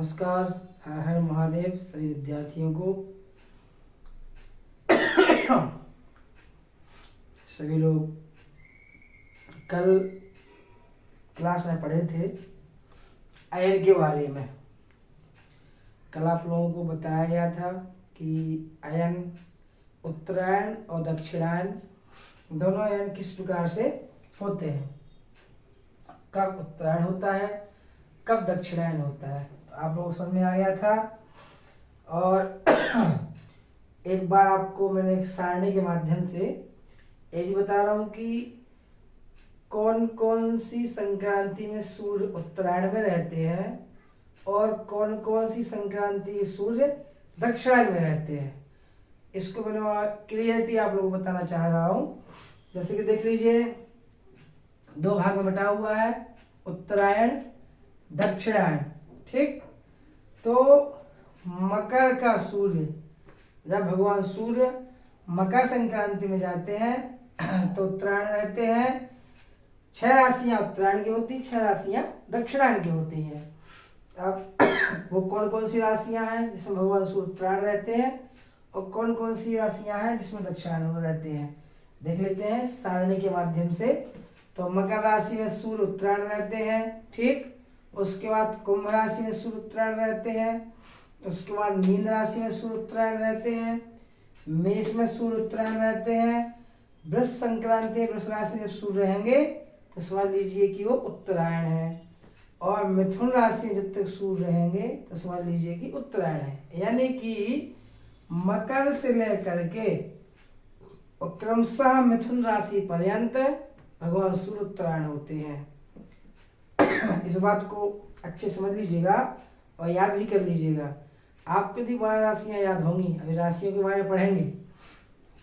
नमस्कार। हर हर महादेव सभी विद्यार्थियों को। सभी लोग कल क्लास में पढ़े थे अयन के बारे में। कल आप लोगों को बताया गया था कि अयन उत्तरायण और दक्षिणायन दोनों अयन किस प्रकार से होते हैं, कब उत्तरायण होता है, कब दक्षिणायन होता है। तो आप लोगों को समझ में आ गया था। और एक बार आपको मैंने एक सारणी के माध्यम से ये भी बता रहा हूँ कि कौन कौन सी संक्रांति में सूर्य उत्तरायण में रहते हैं और कौन कौन सी संक्रांति में सूर्य दक्षिणायन में रहते हैं। इसको मैंने क्लियरिटी आप लोगों को बताना चाह रहा हूँ। जैसे कि देख लीजिए, दो भाग में बटा हुआ है, उत्तरायण दक्षिणायन। ठीक, तो मकर का सूर्य, जब भगवान सूर्य मकर संक्रांति में जाते हैं तो उत्तरायण रहते हैं। 6 राशियां उत्तरायण की होती, 6 राशियां दक्षिणायन की होती हैं। अब वो कौन कौन सी राशियां हैं जिसमें भगवान सूर्य उत्तरायण रहते हैं और कौन कौन सी राशियां हैं जिसमें दक्षिणायन में रहते हैं, देख लेते हैं सारणी के माध्यम से। तो मकर राशि में सूर्य उत्तरायण रहते हैं। ठीक, उसके बाद कुंभ राशि में सूर्य उत्तरायण रहते हैं। उसके बाद मीन राशि में सूर्य उत्तरायण रहते हैं। मेष में सूर्य उत्तरायण रहते हैं। वृष संक्रांति वृष राशि में सूर्य रहेंगे तो समझ लीजिए कि वो उत्तरायण है। और मिथुन राशि में जब तक सूर्य रहेंगे तो समझ लीजिए कि उत्तरायण है। यानी कि मकर से लेकर के क्रमशः मिथुन राशि पर्यंत भगवान सूर्य उत्तरायण होते हैं। इस बात को अच्छे समझ लीजिएगा और याद भी कर लीजिएगा। आपको यदि 12 राशियां याद होंगी, अभी राशियों के बारे में पढ़ेंगे,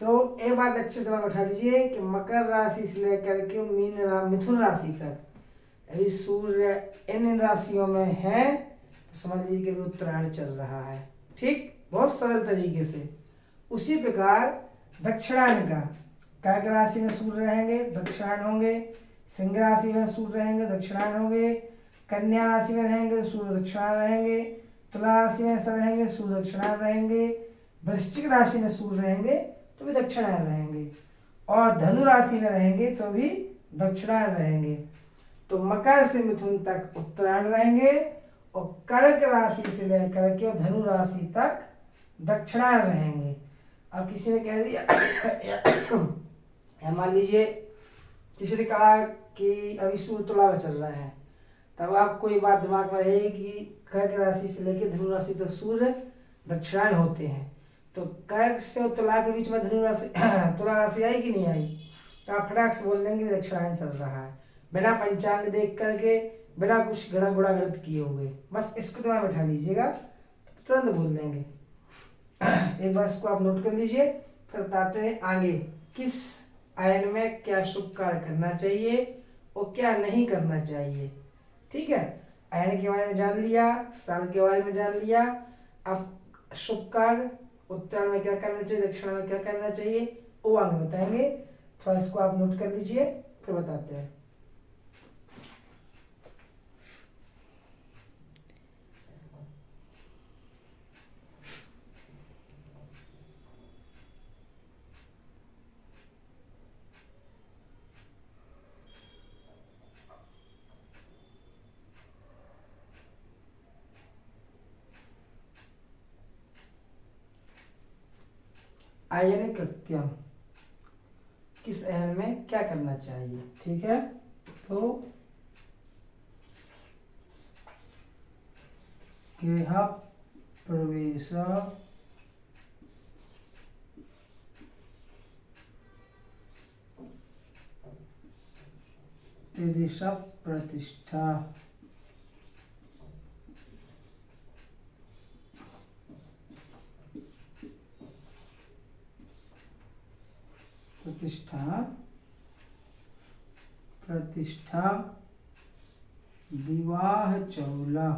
तो एक बात अच्छे से उठा लीजिए कि मकर राशि से लेकर के मिथुन राशि तक यदि सूर्य इन राशियों में है तो समझ लीजिए कि उत्तरायण चल रहा है। ठीक, बहुत सरल तरीके से। उसी प्रकार दक्षिणायन का, कर्क राशि में सूर्य रहेंगे दक्षिणायन होंगे, सिंह राशि में सूर्य रहेंगे दक्षिणायन होंगे, कन्या राशि में रहेंगे सूर्य दक्षिणायन रहेंगे, तुला राशि में रहेंगे सूर्य दक्षिणायन रहेंगे, वृश्चिक राशि में सूर्य रहेंगे तो भी दक्षिणायन रहेंगे, और धनु राशि में रहेंगे तो भी दक्षिणायन रहेंगे। तो मकर से मिथुन तक उत्तरायण रहेंगे और कर्क राशि से लेकर के धनु राशि तक दक्षिणायन रहेंगे। अब किसी ने कह दिया मान लीजिए किसी ने कहा कि अभी सूर्य तुला में चल रहा है, तब आपको ये बात दिमाग में रहेगी कि कर्क राशि से लेकर धनु राशि तक सूर्य दक्षिणायन होते हैं। तो कर्क से और तुला के बीच में धनु राशि तुला राशि आई कि नहीं आई, तो आप फटाक से बोल देंगे दक्षिणायन चल रहा है, बिना पंचांग देख करके, बिना कुछ गड़ा गुड़ा गलत किए हुए। बस इसको दिमाग में बैठा लीजिएगा, तुरंत बोल देंगे। एक बार इसको आप नोट कर लीजिए, फिर बताते हैं आगे किस अयन में क्या शुभ कार्य करना चाहिए और क्या नहीं करना चाहिए। ठीक है, अयन के बारे में जान लिया, साल के बारे में जान लिया। अब शुभ कार्य उत्तरायण में क्या करना चाहिए, दक्षिण में क्या करना चाहिए, वो आगे बताएंगे। थोड़ा इसको आप नोट कर लीजिए, फिर बताते हैं। अयन कृत्यम, किस अयन में क्या करना चाहिए। ठीक है, तो गृह प्रवेश, त्रिदिश प्रतिष्ठा, प्रतिष्ठा विवाह चौला,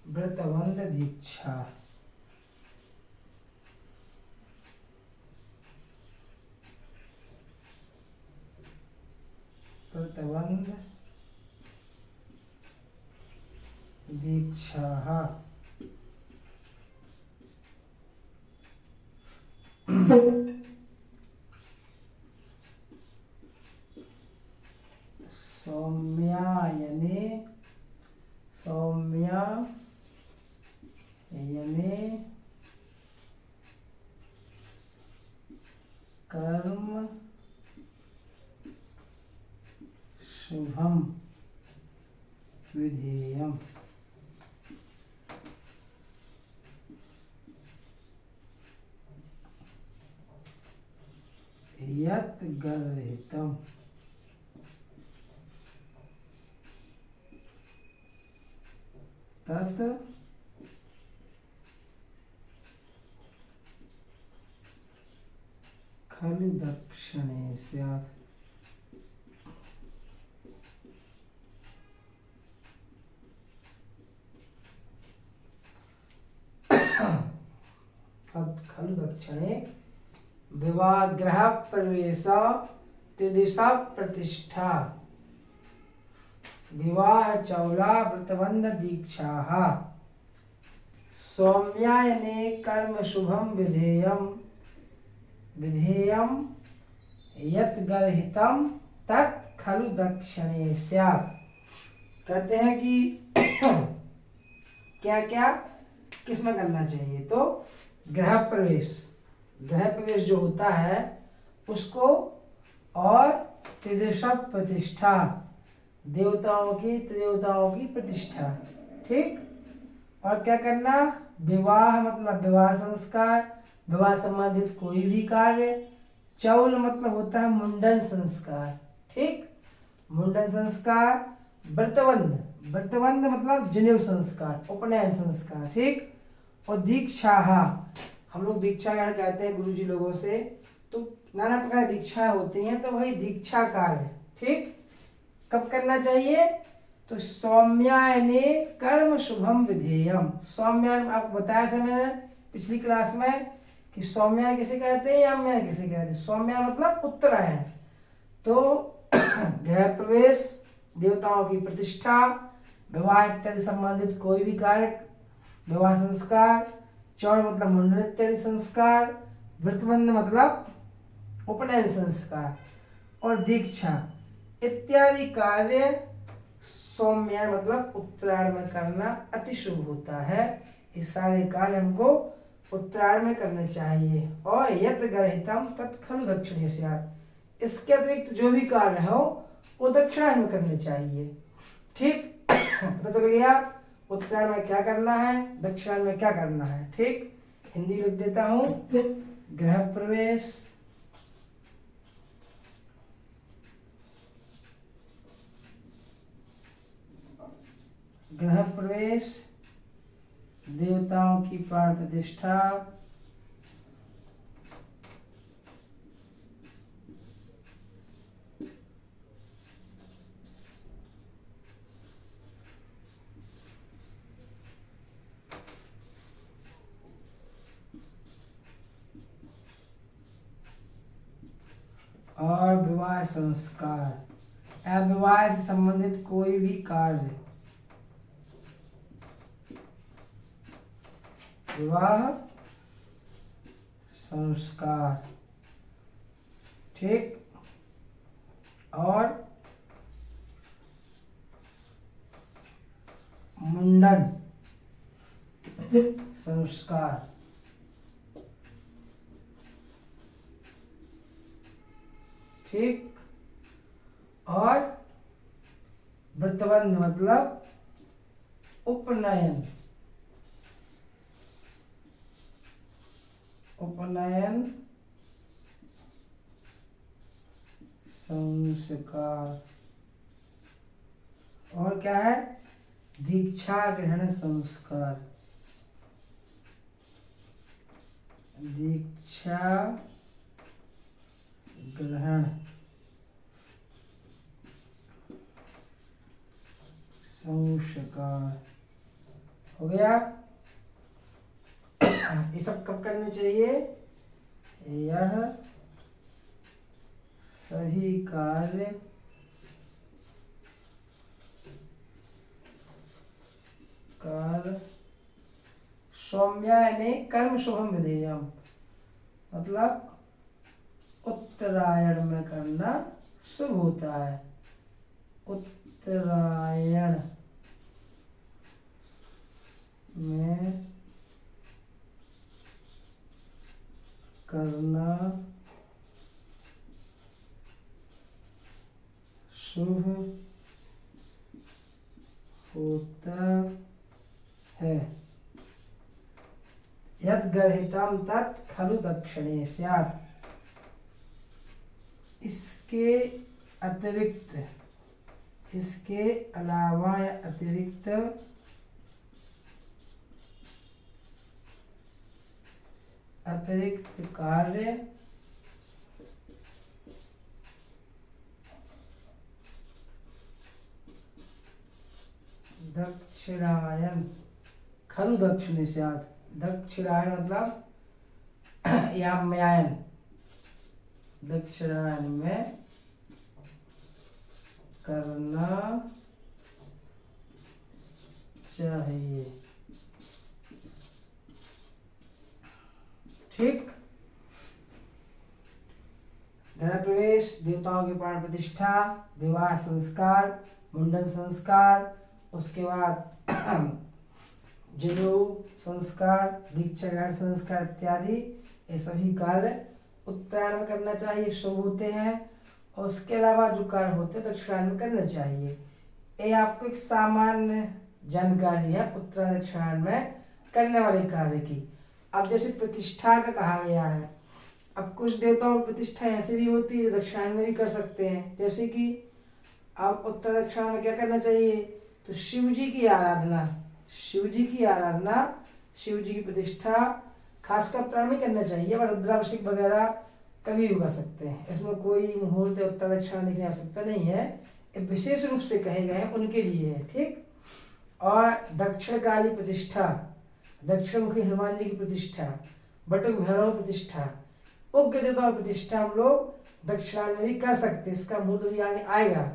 व्रतबंध दीक्षा, प्रतिबंध दीक्षाः सौम्यायने कर्म शुभम विधेयम्। यत् गर्हितम् तत् खलु दक्षिणे स्यात्। तत् खलु दक्षिणे विवाहगृह प्रवेश तिदिशा प्रतिष्ठा विवाह चौला व्रतबंध दीक्षाः सौम्यायने कर्म शुभम विधेयम् यत् गर्हितम् तत् खलु दक्षिणे स्यात्। कहते हैं कि क्या क्या किसमें करना चाहिए, तो गृह प्रवेश जो होता है उसको, और त्रिदिशा प्रतिष्ठा त्रिदेवताओं की प्रतिष्ठा, ठीक। और क्या करना, विवाह मतलब विवाह संस्कार, विवाह संबंधित कोई भी कार्य। चौल मतलब होता है मुंडन संस्कार, ठीक, मुंडन संस्कार। व्रतबंध मतलब जनेऊ संस्कार, उपनयन संस्कार, ठीक। और दीक्षा, हम लोग दीक्षा ग्रहण करते हैं गुरु जी लोगों से, तो नाना प्रकार की दीक्षाएं होती हैं, तो वही दीक्षा कार्य, ठीक, कब करना चाहिए, तो सौम्यायने कर्म शुभम विधेयम्। सौम्यायन आपको बताया था मैंने पिछली क्लास में कि सौम्यायन किसे कहते हैं, याम्यायन किसे कहते हैं। सौम्यायन मतलब उत्तरायण, तो गृह प्रवेश, देवताओं की प्रतिष्ठा, विवाह इत्यादि संबंधित कोई भी कार्य, विवाह संस्कार। चौल मतलब मुंडन इत्यादि संस्कार। व्रतबंध मतलब उपनयन संस्कार। और दीक्षा इत्यादि कार्य सौम्यायन मतलब उत्तरायण में करना अति शुभ होता है। ये सारे कार्य हमको उत्तरायण में करने चाहिए। और यत् गर्हितम् तत् खलु दक्षिणे स्यात्। इसके अतिरिक्त जो भी कार्य हो वो दक्षिणायन में करने चाहिए, ठीक। पता चल गया उत्तरायण में क्या करना है, दक्षिणायन में क्या करना है, ठीक। हिंदी लिख देता हूं, गृह प्रवेश, देवताओं की प्राण प्रतिष्ठा, और विवाह संस्कार या विवाह से संबंधित कोई भी कार्य, विवाह संस्कार, ठीक। और मुंडन संस्कार, ठीक। और व्रतबंध मतलब उपनयन संस्कार। और क्या है, दीक्षा ग्रहण संस्कार, दीक्षा ग्रहण संस्कार हो गया। ये सब कब करने चाहिए, यह सभी कार्य याम्यायने कर्म शुभम विधेयम, मतलब उत्तरायण में करना शुभ होता है। उत्तरायण में करना शुभ होता है। यत् गर्हितं तत् खलु दक्षिणे स्यात्, इसके अतिरिक्त, इसके अलावा या अतिरिक्त अतिरिक्त कार्य दक्षिणायन खलु दक्षिणे स्यात्, दक्षिणायन मतलब याम्यायन, दक्षिणायन में करना चाहिए। ठीक। गृह प्रवेश, देवताओं की प्राण प्रतिष्ठा, विवाह संस्कार, मुंडन संस्कार, उसके बाद जनेऊ संस्कार, दीक्षा ग्रहण संस्कार इत्यादि, ये सभी कार्य उत्तरायण में करना चाहिए, शुभ होते हैं। और उसके अलावा जो कार्य होते हैं दक्षिणायन में करना चाहिए। ये आपको एक सामान्य जानकारी है उत्तरायण दक्षिणायन में करने वाले कार्य की। अब जैसे प्रतिष्ठा का कहा गया है, अब कुछ देवताओं की प्रतिष्ठा ऐसी भी होती है जो दक्षिणायन में भी कर सकते हैं। जैसे कि अब उत्तर दक्षिणायन में क्या करना चाहिए, तो शिव जी की आराधना, शिव जी की आराधना, शिव जी की प्रतिष्ठा खासकर उत्तरायण में करना चाहिए। और रुद्राभिषेक वगैरह कभी भी कर सकते हैं, इसमें कोई मुहूर्त उत्तर दक्षिणायन देखने की आवश्यकता नहीं है। विशेष रूप से कहे गए हैं उनके लिए है। ठीक। और दक्षिण काली प्रतिष्ठा, दक्षिण मुखी हनुमान जी की प्रतिष्ठा, बटुक भैरव प्रतिष्ठा, उग्र देवताओं की प्रतिष्ठा हम लोग दक्षिणायन में भी कर सकते हैं। इसका मुहूर्त भी आगे आएगा।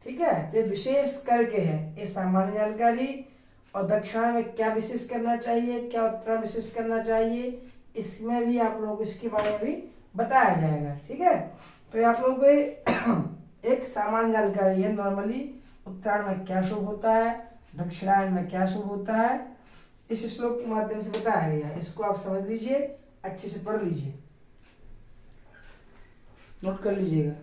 ठीक है। तो विशेष करके है ये सामान्य जानकारी। और दक्षिणायन में क्या विशेष करना चाहिए, क्या उत्तरायण विशेष करना चाहिए, इसमें भी आप लोगों को इसके बारे में भी बताया जाएगा। ठीक है। तो ये आप लोगों को एक सामान्य जानकारी है। नॉर्मली उत्तरायण में क्या शुभ होता है, दक्षिणायन में क्या शुभ होता है, इस श्लोक के माध्यम से बताया गया है। इसको आप समझ लीजिए, अच्छे से पढ़ लीजिए, नोट कर लीजिएगा।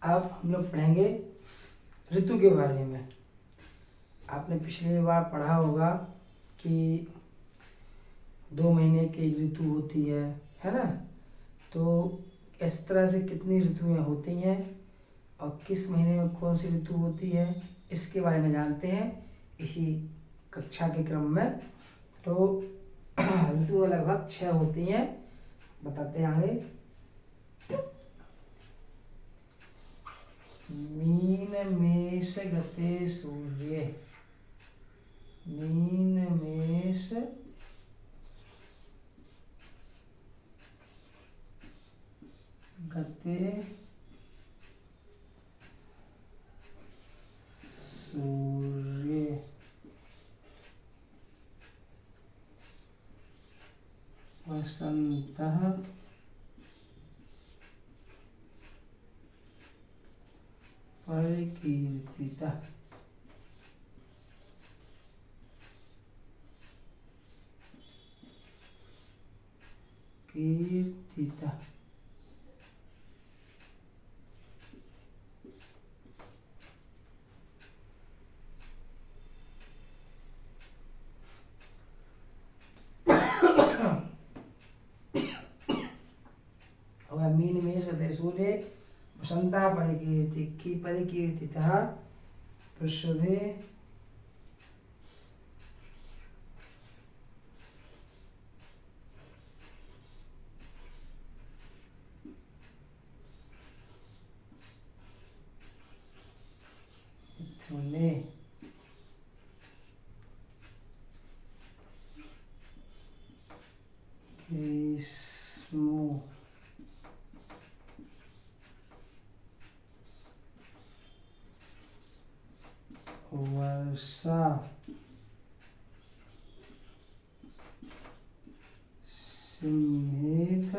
अब हम लोग पढ़ेंगे ऋतु के बारे में। आपने पिछली बार पढ़ा होगा कि 2 महीने की ऋतु होती है ना। तो इस तरह से कितनी ऋतुएं होती हैं और किस महीने में कौन सी ऋतु होती है, इसके बारे में जानते हैं इसी कक्षा के क्रम में। तो ऋतु लगभग 6 होती हैं, बताते हैं आगे। मीन मेष गते सूर्य, मीन मेष गते सूर्य, वसन्तः परिकीर्तितः, कीर्तितः। हो गया मीन मेष गते सूर्य वसंता परिकीर्तितः वृषभे मिथुने ग्रीष्मो वर्षा सिंहेत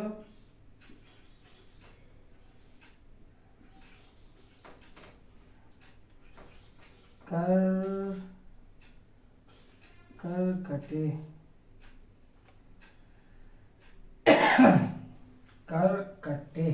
कर्कटे कर्कटे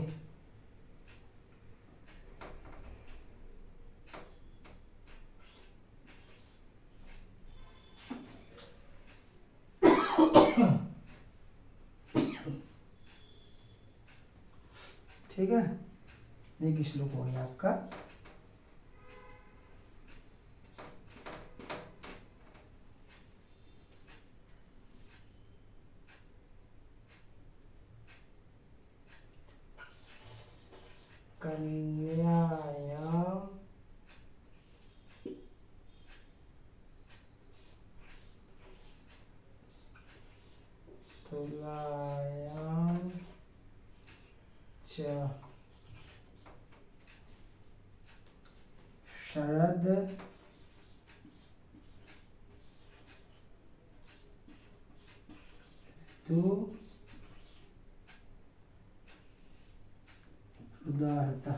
ठीक है, एक श्लोक हो गया आपका। कन्यायां तुलायां च शरद ऋतु उदाहरता।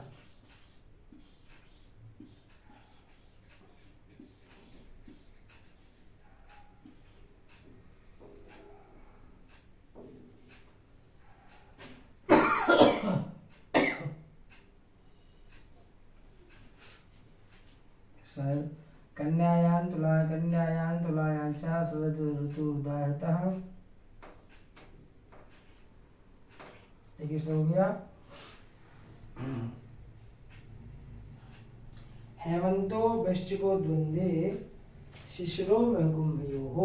कन्यायां तुलायां च शरद ऋतु उदाहरतः। देखिए हो गया। हेमंतो वृश्चिको द्वंद्वे शिशिरो मृगुम्भयोः।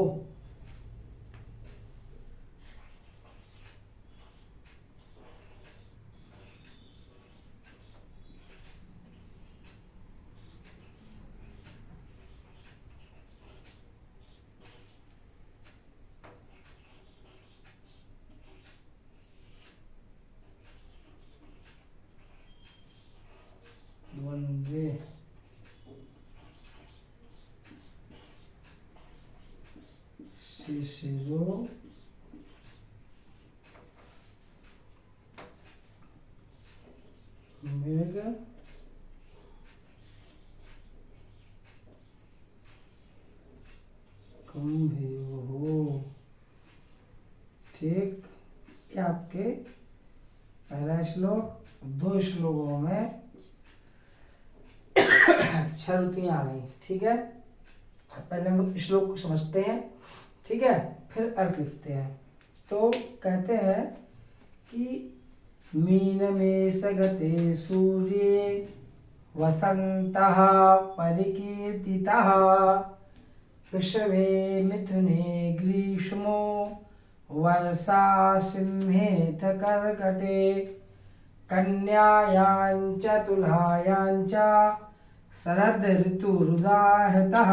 द्वंद्वे शिशिरो मृग कुंभयोः। ठीक, ये आपके पहला श्लोक। दो श्लोकों में 6 ऋतुएं आ गई। ठीक है, पहले हम श्लोक को समझते हैं, ठीक है, फिर अर्थ लिखते हैं। तो कहते हैं कि मीन मेष गते सूर्ये वसंतः परिकीर्तितः वृषभे मिथुने ग्रीष्मो वर्षा सिंहेथ कर्कटे कन्यायां च तुलायां च शरद ऋतुरुदाहृतः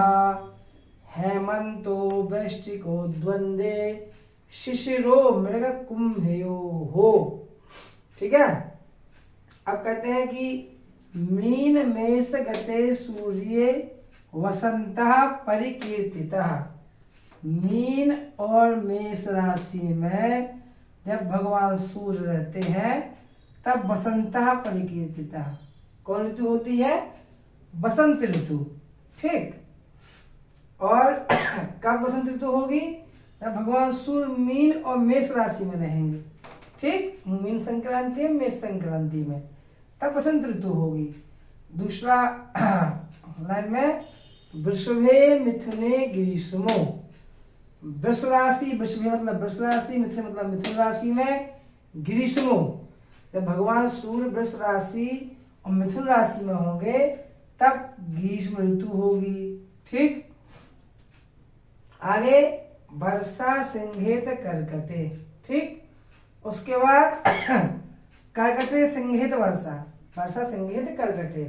हेमंतो वृश्चिको द्वंद्वे शिशिरो मृग कुंभयोः। ठीक है, अब कहते हैं कि मीन मेष गते सूर्ये वसंतः परिकीर्तितः। मीन और मेष राशि में जब भगवान सूर्य रहते हैं तब वसंतः परिकीर्तितः। कौन ऋतु होती है? बसंत ऋतु। ठीक, और कब बसंत ऋतु होगी? जब भगवान सूर्य मीन और मेष राशि में रहेंगे। ठीक, मीन संक्रांति में, मेष संक्रांति में, तब बसंत ऋतु होगी। दूसरा लाइन में वृषभे मिथुने ग्रीष्मो। वृष राशि, वृषभे मतलब वृष राशि, मिथुन मतलब मिथुन राशि में ग्रीष्मो। जब भगवान सूर्य वृष राशि और मिथुन राशि में होंगे तब ग्रीष्म ऋतु होगी। ठीक, आगे वर्षा सिंहेत कर्कटे। ठीक, उसके बाद कर्कटे सिंहेत वर्षा, वर्षा सिंहेत कर्कटे।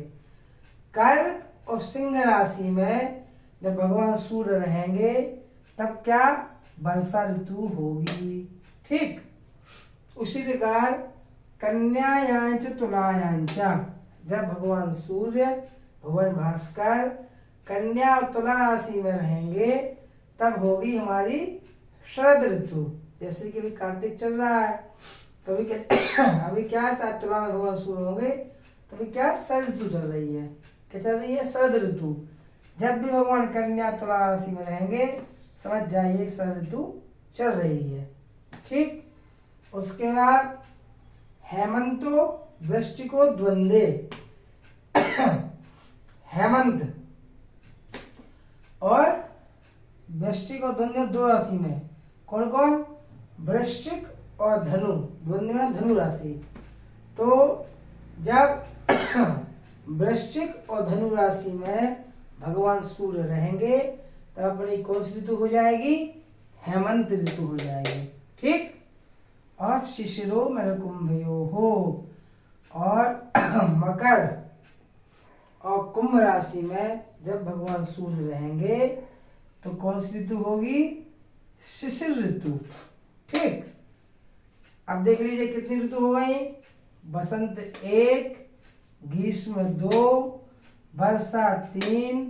कर्क और सिंह राशि में जब भगवान सूर्य रहेंगे तब क्या वर्षा ऋतु होगी। ठीक, उसी प्रकार कन्यायांच तुलायांच जब भगवान सूर्य भगवान भास्कर कन्या और तुला राशि में रहेंगे तब होगी हमारी शरद ऋतु। जैसे कि अभी कार्तिक चल रहा है तो अभी क्या सात तुला में भगवान सूर्य होंगे तो अभी क्या शरद ऋतु चल रही है। क्या चल रही है? शरद ऋतु। जब भी भगवान कन्या तुला राशि में रहेंगे समझ जाइए शरद ऋतु चल रही है। ठीक, उसके बाद हेमंतो वृश्चिको द्वंद्वे हेमंत और वृश्चिक और द्वंद्व दो राशि में कौन कौन? वृश्चिक और धनु, द्वंद्व में धनु राशि। तो जब वृश्चिक और धनु राशि में भगवान सूर्य रहेंगे तब अपनी कौन सी ऋतु हो जाएगी? हेमंत ऋतु हो जाएगी। ठीक, और शिशिरो मेघकुंभयो हो और मकर और कुंभ राशि में जब भगवान सूर्य रहेंगे तो कौन सी ऋतु होगी? शिशिर ऋतु। ठीक, अब देख लीजिए कितनी ऋतु हो गई? बसंत 1, ग्रीष्म 2, वर्षा 3,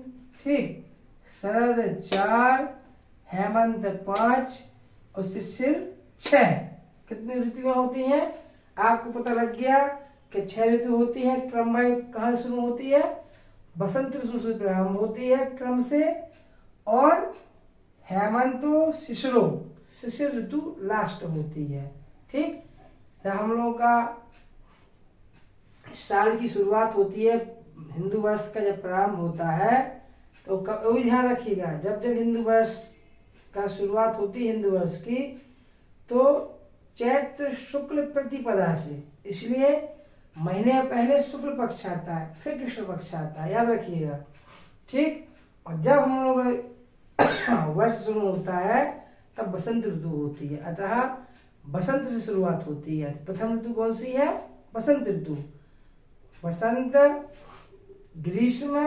ठीक, शरद 4, हेमंत 5 और शिशिर 6। कितनी ऋतुएं होती हैं? आपको पता लग गया कि 6 ऋतु होती है। क्रम वाइज कहाँ से शुरू होती है? बसंत ऋतु से प्रारंभ होती है क्रम से और हेमंतो शिशिरो, शिशिर ऋतु लास्ट होती है। ठीक, जब हम लोगों का साल की शुरुआत होती है, हिंदू वर्ष का जब प्रारंभ होता है तो वो भी ध्यान रखिएगा, जब जब हिंदू वर्ष का शुरुआत होती है हिंदू वर्ष की तो चैत्र शुक्ल प्रतिपदा से, इसलिए महीने पहले शुक्ल पक्ष आता है फिर कृष्ण पक्ष आता है, याद रखिएगा। ठीक, और जब हम लोग वर्ष शुरू होता है तब बसंत ऋतु होती है, अतः बसंत से शुरुआत होती है। प्रथम ऋतु कौन सी है? बसंत ऋतु। बसंत, ग्रीष्म,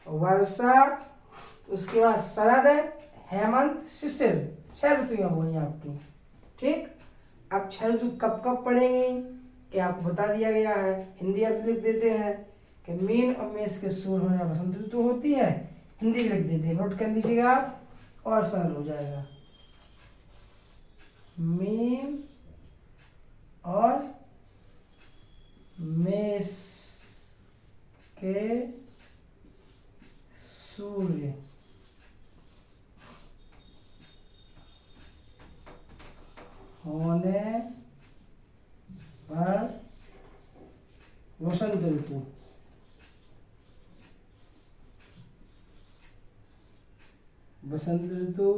वर्षा, उसके बाद शरद, हेमंत, शिशिर, 6 ऋतुएं हो गई आपकी। ठीक, अब 6 ऋतु कब कब पड़ेंगी ये आपको बता दिया गया है। हिंदी अर्थ लिख देते हैं कि मीन और मेष के सूर्य होने बसंत ऋतु होती है, हिंदी लिख देते हैं, नोट कर लीजिएगा आप और सरल हो जाएगा। मीन और मेष के सूर्य होने पर वसंत ऋतु। बसंत ऋतु,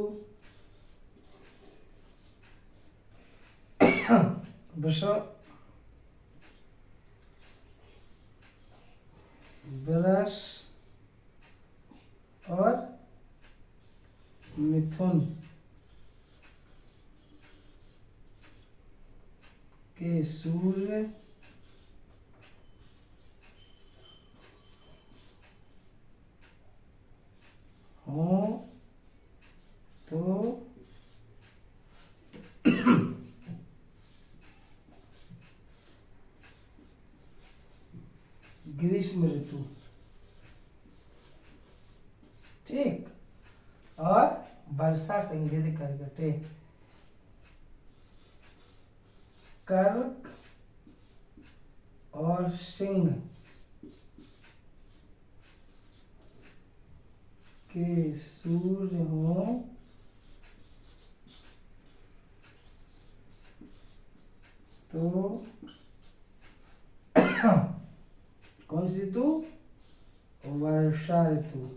वृष और मिथुन के सूर्य हो तो ग्रीष्म ऋतु। ठीक, और वर्षा संकेत कर्कटे। कर्क और सिंह के सूर्य हो तो कौन सी ऋतु? वर्षा ऋतु।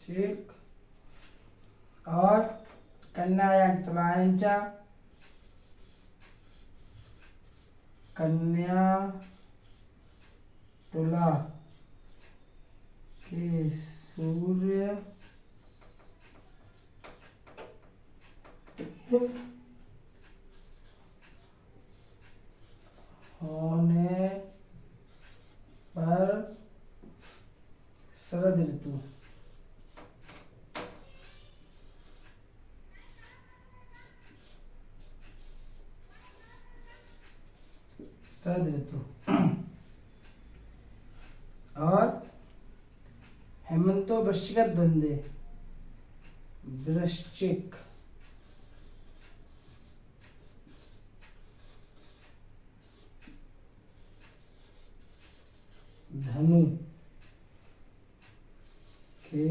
ठीक, और कन्यायां च तुलायां च कन्या तुला के सूर्य होने पर शरद ऋतु। शरद ऋतु। और हेमंतो वृश्चिक द्वंद्वे, वृश्चिक धनु के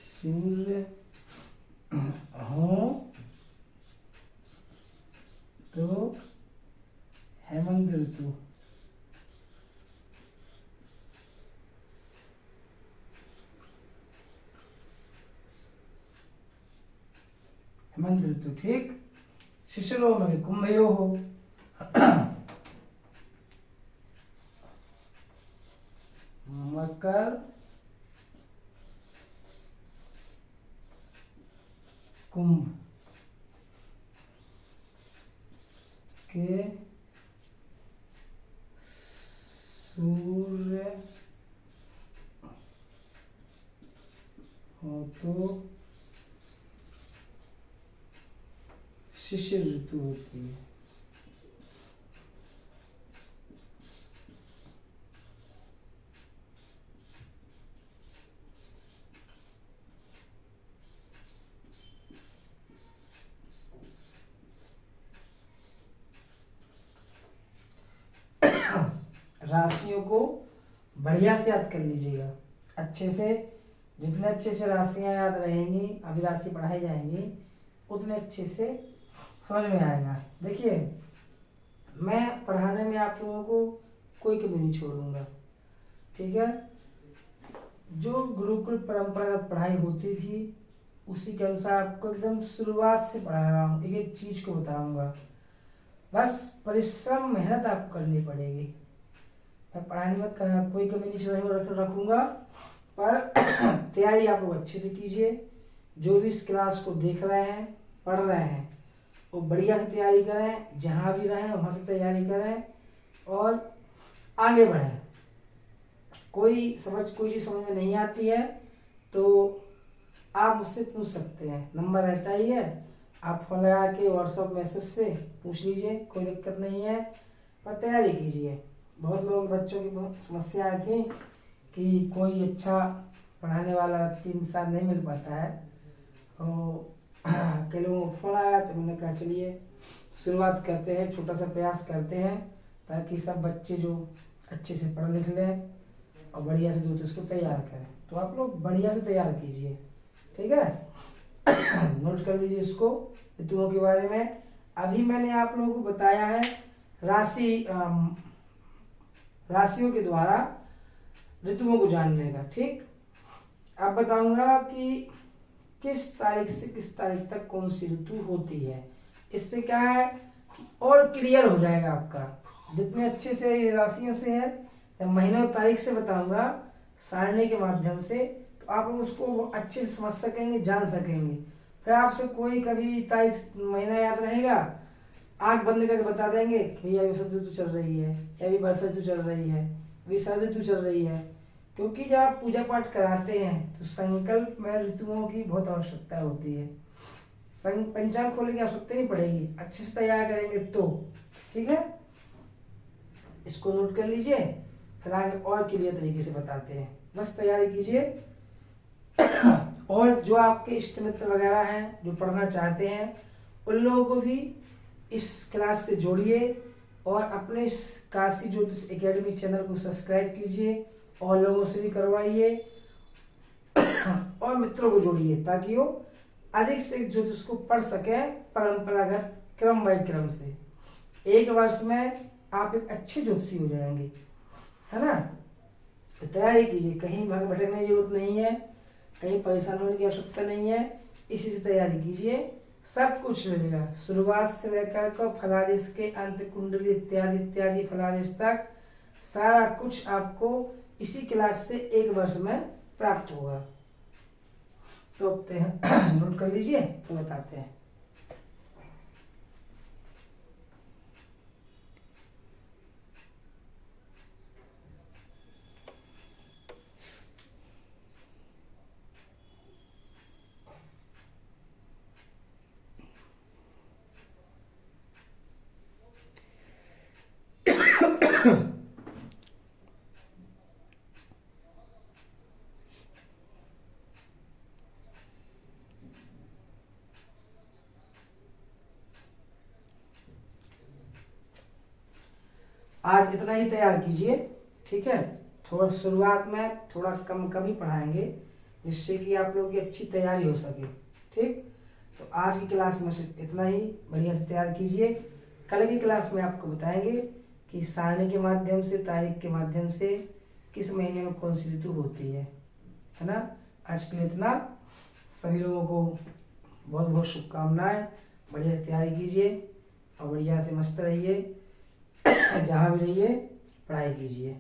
सूर्य हो तो हेमंत ऋतु। हेमंत ऋतु, ठीक। शिशिरो में कुंभयो हो मकर कुंभ के सूर्य हो तो शिशिर ऋतु होती है। राशियों को बढ़िया से याद कर लीजिएगा, अच्छे से। जितने अच्छे से राशियां याद रहेंगी, अभी राशि पढ़ाई जाएंगी, उतने अच्छे से समझ में आएगा। देखिए, मैं पढ़ाने में आप लोगों को कोई कमी नहीं छोड़ूंगा, ठीक है। जो गुरुकुल परंपरागत पढ़ाई होती थी उसी के अनुसार आपको एकदम शुरुआत से पढ़ा रहा हूँ, एक एक चीज को बताऊंगा। बस परिश्रम मेहनत आपको करनी पड़ेगी। मैं पढ़ाने में कोई कमी नहीं रखूंगा, पर तैयारी आप लोग अच्छे से कीजिए। जो भी इस क्लास को देख रहे हैं, पढ़ रहे हैं, वो बढ़िया से तैयारी करें। जहाँ भी रहें वहाँ से तैयारी करें और आगे बढ़ें। कोई चीज़ समझ में नहीं आती है तो आप मुझसे पूछ सकते हैं, नंबर रहता ही है। आप फोन लगा के व्हाट्सएप मैसेज से पूछ लीजिए, कोई दिक्कत नहीं है, पर तैयारी कीजिए। बहुत लोग बच्चों की समस्याएं थी कि कोई अच्छा पढ़ाने वाला व्यक्ति इंसान नहीं मिल पाता है। तो कई लोगों को फोन आया तो मैंने कहा चलिए शुरुआत करते हैं, छोटा सा प्रयास करते हैं, ताकि सब बच्चे जो अच्छे से पढ़ लिख लें और बढ़िया से जो इसको तैयार करें। तो आप लोग बढ़िया से तैयार कीजिए, ठीक है। नोट कर लीजिए इसको, ऋतुओं के बारे में। अभी मैंने आप लोगों को बताया है राशियों के द्वारा ऋतुओं को जानने का, ठीक। अब बताऊंगा कि किस तारीख से किस तारीख तक कौन सी ऋतु होती है। इससे क्या है और क्लियर हो जाएगा आपका। जितने अच्छे से राशियों से है, महीनों तारीख से बताऊंगा सारणी के माध्यम से, तो आप लोग उसको अच्छे से समझ सकेंगे, जान सकेंगे। फिर आपसे कोई कभी तारीख महीना याद रहेगा, आंख बंद करके बता देंगे कि भैया अभी शरद ऋतु चल रही है, या अभी वर्षा ऋतु चल रही है, अभी शरद ऋतु चल रही है। क्योंकि जब आप पूजा पाठ कराते हैं तो संकल्प में ऋतुओं की बहुत आवश्यकता होती है। पंचांग खोलने की आवश्यकता नहीं पड़ेगी, अच्छे से तैयार करेंगे तो, ठीक है। इसको नोट कर लीजिए, फिर आगे और क्लियर तरीके से बताते हैं। बस तैयारी कीजिए। और जो आपके इष्ट मित्र वगैरह हैं जो पढ़ना चाहते हैं, उन लोगों को भी इस क्लास से जोड़िए और अपने इस काशी ज्योतिष एकेडमी चैनल को सब्सक्राइब कीजिए और लोगों से भी करवाइए और मित्रों को जोड़िए, ताकि वो अधिक से ज्योतिष को पढ़ सके परंपरागत क्रम बाय क्रम से। एक वर्ष में आप एक अच्छे ज्योतिषी हो जाएंगे, है ना। तो तैयारी कीजिए, कहीं भटकने की जरूरत नहीं है। कहीं परेशान होने की आवश्यकता नहीं है, इसी से तैयारी कीजिए, सब कुछ मिलेगा। शुरुआत से लेकर के फलादेश के अंत, कुंडली इत्यादि इत्यादि फलादेश तक सारा कुछ आपको इसी क्लास से 1 वर्ष में प्राप्त होगा। तो नोट कर लीजिए, तो बताते हैं। आज इतना ही तैयार कीजिए, ठीक है। थोड़ा शुरुआत में थोड़ा कम कम ही पढ़ाएंगे, जिससे कि आप लोगों की अच्छी तैयारी हो सके, ठीक। तो आज की क्लास में सिर्फ इतना ही, बढ़िया से तैयार कीजिए। कल की क्लास में आपको बताएंगे कि सारणी के माध्यम से, तारीख के माध्यम से किस महीने में कौन सी ऋतु होती है ना। आज के लिए इतना। सभी लोगों को बहुत बहुत शुभकामनाएं। बढ़िया से तैयारी कीजिए और बढ़िया से मस्त रहिए, जहाँ भी रहिए पढ़ाई कीजिए।